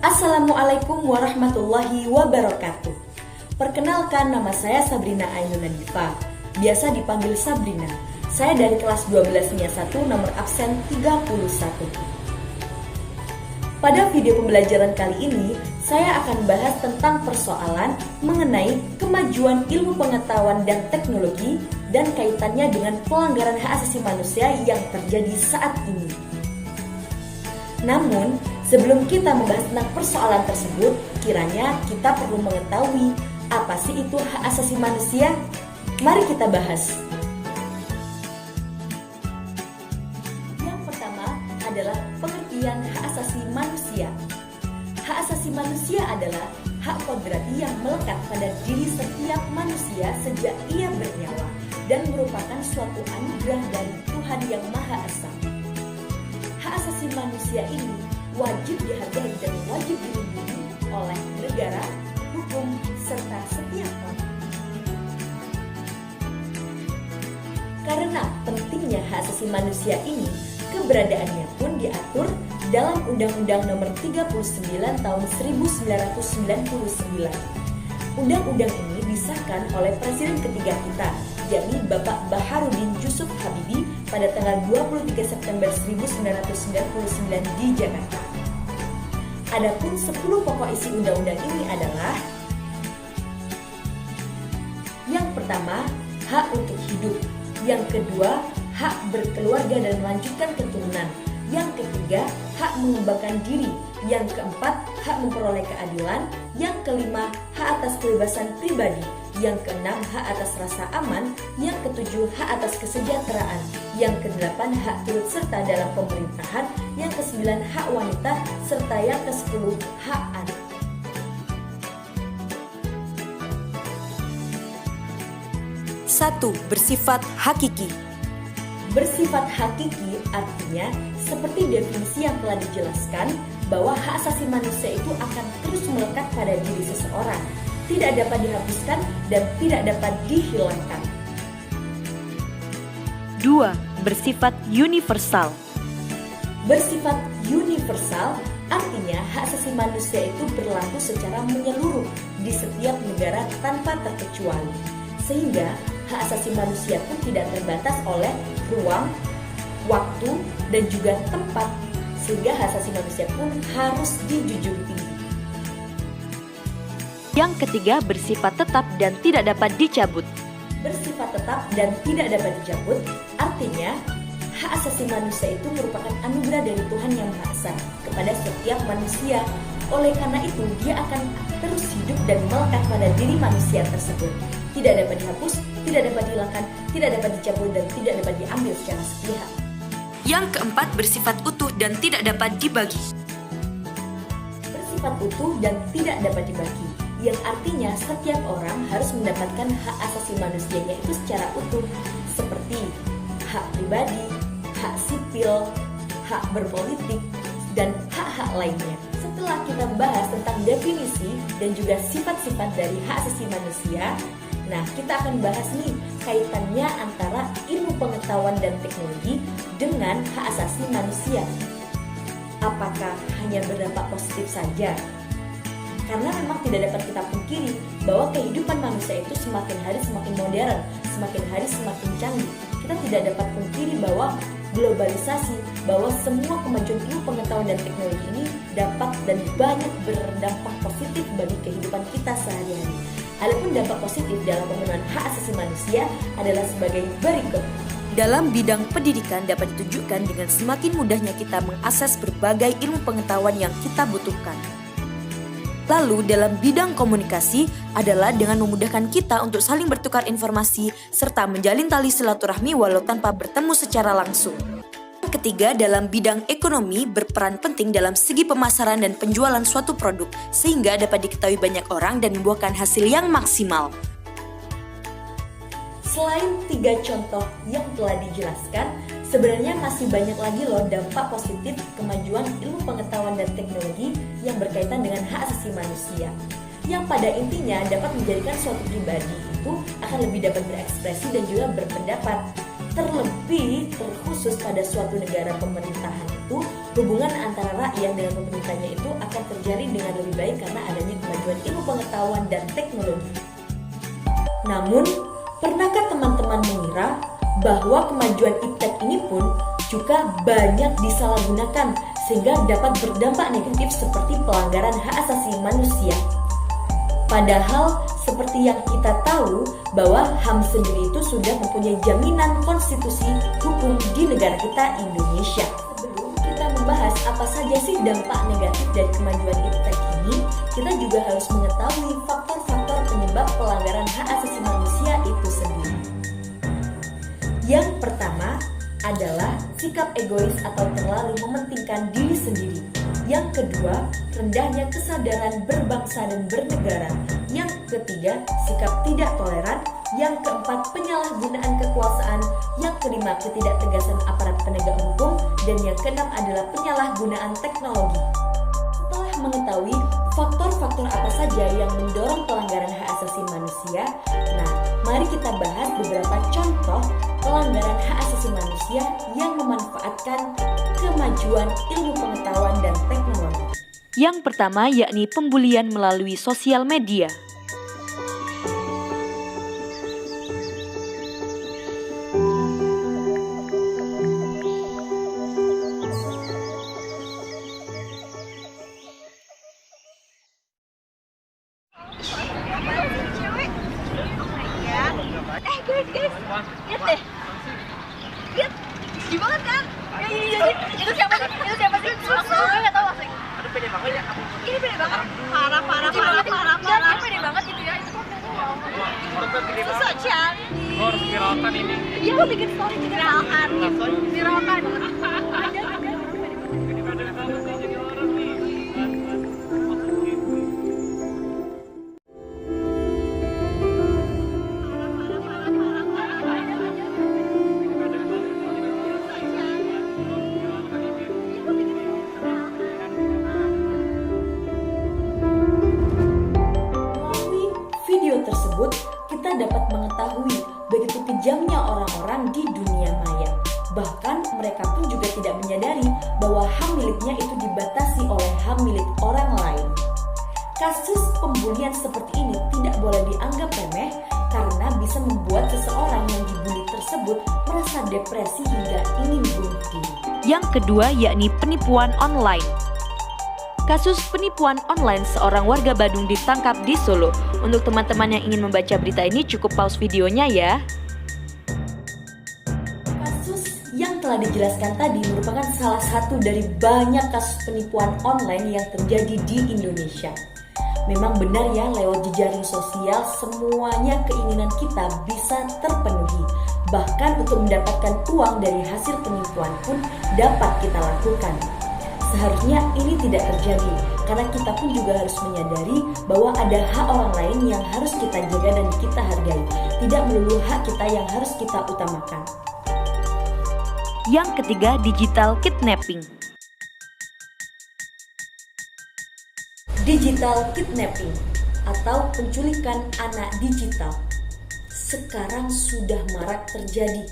Assalamualaikum warahmatullahi wabarakatuh. Perkenalkan, nama saya Sabrina Ainun Nadifa, biasa dipanggil Sabrina. Saya dari kelas 12-nya 1, nomor absen 31. Pada video pembelajaran kali ini, saya akan bahas tentang persoalan mengenai kemajuan ilmu pengetahuan dan teknologi dan kaitannya dengan pelanggaran hak asasi manusia yang terjadi saat ini. Namun, sebelum kita membahas tentang persoalan tersebut, kiranya kita perlu mengetahui apa sih itu hak asasi manusia? Mari kita bahas. Yang pertama adalah pengertian hak asasi manusia. Hak asasi manusia adalah hak kodrati yang melekat pada diri setiap manusia sejak ia bernyawa dan merupakan suatu anugerah dari Tuhan Yang Maha Esa. Hak asasi manusia ini wajib dihargai dan wajib dilindungi oleh negara, hukum, serta setiap orang. Karena pentingnya hak asasi manusia ini, keberadaannya pun diatur dalam Undang-Undang Nomor 39 Tahun 1999. Undang-undang ini disahkan oleh Presiden ketiga kita, yakni Bapak Baharudin Yusuf Habibie pada tanggal 23 September 1999 di Jakarta. Adapun 10 pokok isi undang-undang ini adalah: yang pertama, hak untuk hidup; yang kedua, hak berkeluarga dan melanjutkan keturunan; yang ketiga, hak mengembangkan diri; yang keempat, hak memperoleh keadilan; yang kelima, hak atas kebebasan pribadi; yang keenam, hak atas rasa aman; yang ketujuh, hak atas kesejahteraan; yang kedelapan, hak turut serta dalam pemerintahan; yang kesembilan, hak wanita; serta yang kesepuluh, hak anak. Satu, bersifat hakiki. Bersifat hakiki artinya seperti definisi yang telah dijelaskan bahwa hak asasi manusia itu akan terus melekat pada diri seseorang, tidak dapat dihapuskan dan tidak dapat dihilangkan. 2. Bersifat universal. Bersifat universal artinya hak asasi manusia itu berlaku secara menyeluruh di setiap negara tanpa terkecuali, sehingga hak asasi manusia pun tidak terbatas oleh ruang, waktu, dan juga tempat, sehingga hak asasi manusia pun harus dijunjung tinggi. Yang ketiga, bersifat tetap dan tidak dapat dicabut. Bersifat tetap dan tidak dapat dicabut artinya hak asasi manusia itu merupakan anugerah dari Tuhan Yang Maha Esa kepada setiap manusia. Oleh karena itu, dia akan terus hidup dan melekat pada diri manusia tersebut. Tidak dapat dihapus, tidak dapat dihilangkan, tidak dapat dicabut, dan tidak dapat diambil secara sepihak. Yang keempat, bersifat utuh dan tidak dapat dibagi. Bersifat utuh dan tidak dapat dibagi, yang artinya setiap orang harus mendapatkan hak asasi manusianya itu secara utuh, seperti hak pribadi, hak sipil, hak berpolitik, dan hak-hak lainnya. Setelah kita bahas tentang definisi dan juga sifat-sifat dari hak asasi manusia, nah kita akan bahas nih kaitannya antara ilmu pengetahuan dan teknologi dengan hak asasi manusia. Apakah hanya berdampak positif saja? Karena memang tidak dapat kita pungkiri bahwa kehidupan manusia itu semakin hari semakin modern, semakin hari semakin canggih. Kita tidak dapat pungkiri bahwa globalisasi, bahwa semua kemajuan ilmu pengetahuan dan teknologi ini dapat dan banyak berdampak positif bagi kehidupan kita sehari-hari. Adapun dampak positif dalam pemenuhan hak asasi manusia adalah sebagai berikut. Dalam bidang pendidikan dapat ditunjukkan dengan semakin mudahnya kita mengakses berbagai ilmu pengetahuan yang kita butuhkan. Lalu dalam bidang komunikasi adalah dengan memudahkan kita untuk saling bertukar informasi serta menjalin tali silaturahmi walau tanpa bertemu secara langsung. Ketiga, dalam bidang ekonomi berperan penting dalam segi pemasaran dan penjualan suatu produk sehingga dapat diketahui banyak orang dan membuahkan hasil yang maksimal. Selain 3 contoh yang telah dijelaskan, sebenarnya masih banyak lagi loh dampak positif kemajuan ilmu pengetahuan dan teknologi yang berkaitan dengan hak asasi manusia, yang pada intinya dapat menjadikan suatu pribadi itu akan lebih dapat berekspresi dan juga berpendapat. Terlebih terkhusus pada suatu negara pemerintahan itu, hubungan antara rakyat dengan pemerintahnya itu akan terjalin dengan lebih baik karena adanya kemajuan ilmu pengetahuan dan teknologi. Namun, pernahkah teman-teman mengira bahwa kemajuan iptek ini pun juga banyak disalahgunakan sehingga dapat berdampak negatif seperti pelanggaran hak asasi manusia? Padahal seperti yang kita tahu bahwa HAM sendiri itu sudah mempunyai jaminan konstitusi hukum di negara kita Indonesia. Sebelum kita membahas apa saja sih dampak negatif dari kemajuan iptek ini, kita juga harus mengetahui faktor-faktor penyebab pelanggaran hak asasi manusia itu sendiri. Yang pertama adalah sikap egois atau terlalu mementingkan diri sendiri. Yang kedua, rendahnya kesadaran berbangsa dan bernegara. Yang ketiga, sikap tidak toleran. Yang keempat, penyalahgunaan kekuasaan. Yang kelima, ketidaktegasan aparat penegak hukum. Dan yang keenam adalah penyalahgunaan teknologi. Setelah mengetahui faktor-faktor apa saja yang mendorong pelanggaran hak asasi manusia, nah, mari kita bahas beberapa contoh pelanggaran hak asasi manusia yang memanfaatkan kemajuan ilmu pengetahuan dan teknologi. Yang pertama yakni pembulian melalui sosial media. Guys, lihat deh. Lihat, gimana kan? Itu siapa sih? Aku nggak tahu asli. Aduh, pede banget ya kamu. Ini pede banget. Parah. Ini pede banget gitu ya. Itu kontennya wow. So cantik. Lo harus viralkan ini. Iya, lo bikin story viralkan. Viralkan. Tersebut kita dapat mengetahui begitu kejamnya orang-orang di dunia maya. Bahkan mereka pun juga tidak menyadari bahwa HAM miliknya itu dibatasi oleh HAM milik orang lain. Kasus pembulian seperti ini tidak boleh dianggap remeh karena bisa membuat seseorang yang dibully tersebut merasa depresi hingga ingin bunuh diri. Yang kedua yakni penipuan online. Kasus penipuan online seorang warga Badung ditangkap di Solo. Untuk teman-teman yang ingin membaca berita ini cukup pause videonya ya. Kasus yang telah dijelaskan tadi merupakan salah satu dari banyak kasus penipuan online yang terjadi di Indonesia. Memang benar ya, lewat jejaring sosial semuanya keinginan kita bisa terpenuhi. Bahkan untuk mendapatkan uang dari hasil penipuan pun dapat kita lakukan. Seharusnya ini tidak terjadi, karena kita pun juga harus menyadari bahwa ada hak orang lain yang harus kita jaga dan kita hargai. Tidak melulu hak kita yang harus kita utamakan. Yang ketiga, digital kidnapping. Digital kidnapping atau penculikan anak digital sekarang sudah marak terjadi.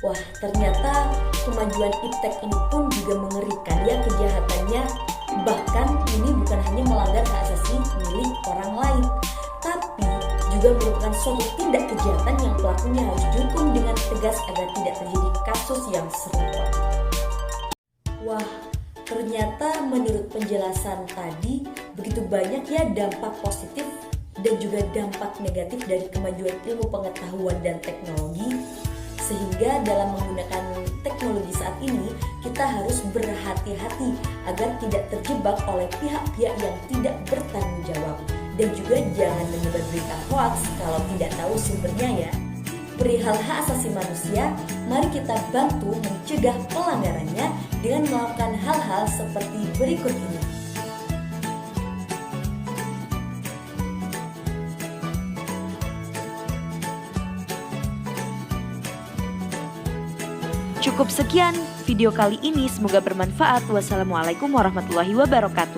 Wah, ternyata kemajuan iptek ini pun juga mengerikan ya kejahatannya. Bahkan ini bukan hanya melanggar hak asasi milik orang lain, tapi juga merupakan suatu tindak kejahatan yang pelakunya harus dihukum dengan tegas agar tidak terjadi kasus yang serupa. Wah, ternyata menurut penjelasan tadi begitu banyak ya dampak positif dan juga dampak negatif dari kemajuan ilmu pengetahuan dan teknologi. Sehingga dalam menggunakan teknologi saat ini kita harus berhati-hati agar tidak terjebak oleh pihak-pihak yang tidak bertanggung jawab. Dan juga jangan menyebar berita hoax kalau tidak tahu sumbernya ya. Perihal hak asasi manusia, mari kita bantu mencegah pelanggarannya dengan melakukan hal-hal seperti berikut ini. Cukup sekian video kali ini, semoga bermanfaat. Wassalamualaikum warahmatullahi wabarakatuh.